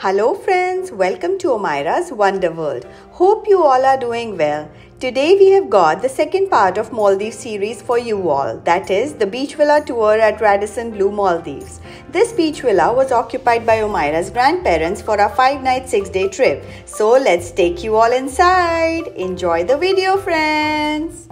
Hello friends, welcome to Omairaas Wonderworld. Hope you all are doing well. Today we have got the second part of Maldives series for you all, that is the beach villa tour at Radisson Blu Maldives. This beach villa was occupied by Omaira's grandparents for a 5-night 6-day trip. So let's take you all inside. Enjoy the video friends.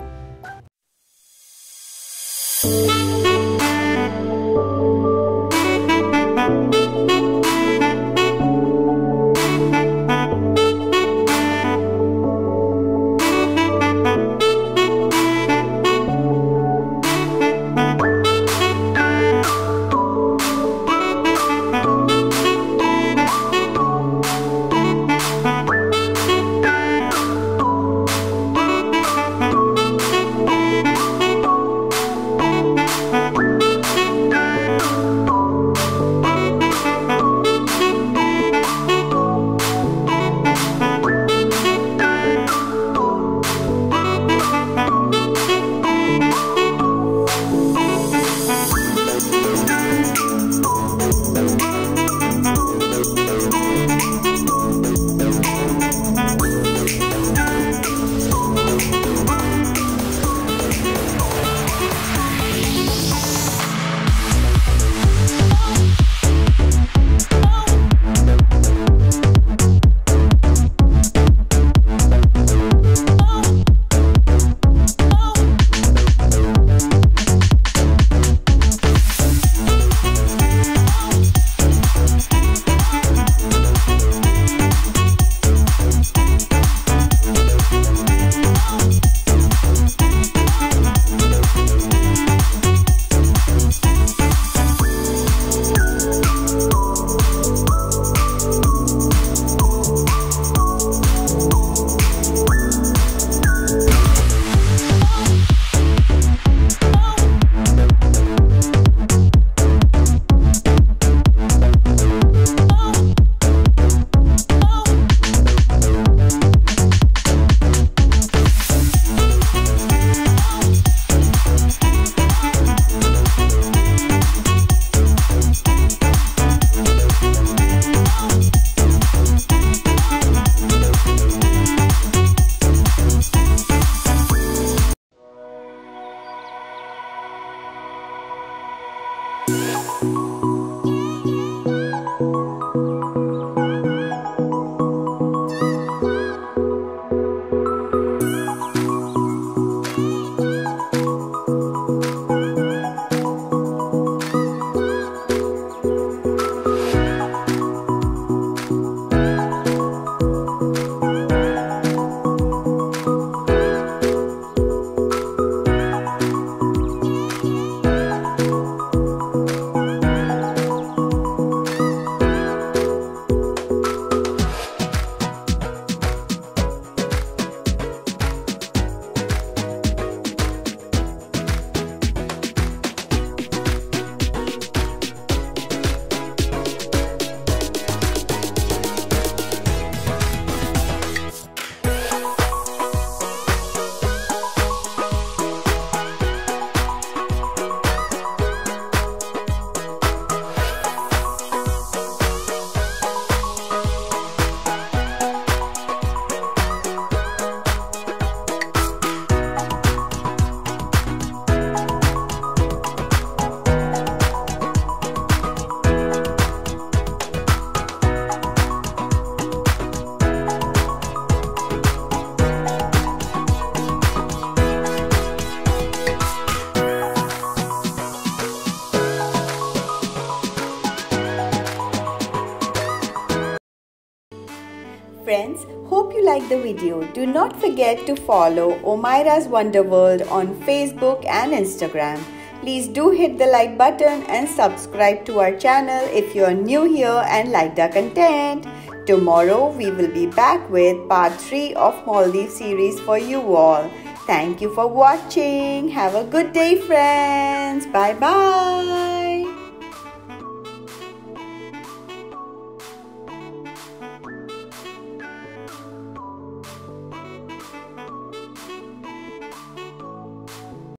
Friends, hope you liked the video. Do not forget to follow Omairaas Wonderworld on Facebook and Instagram. Please do hit the like button and subscribe to our channel if you are new here and liked our content. Tomorrow we will be back with part 3 of Maldives series for you all. Thank you for watching. Have a good day friends. Bye bye.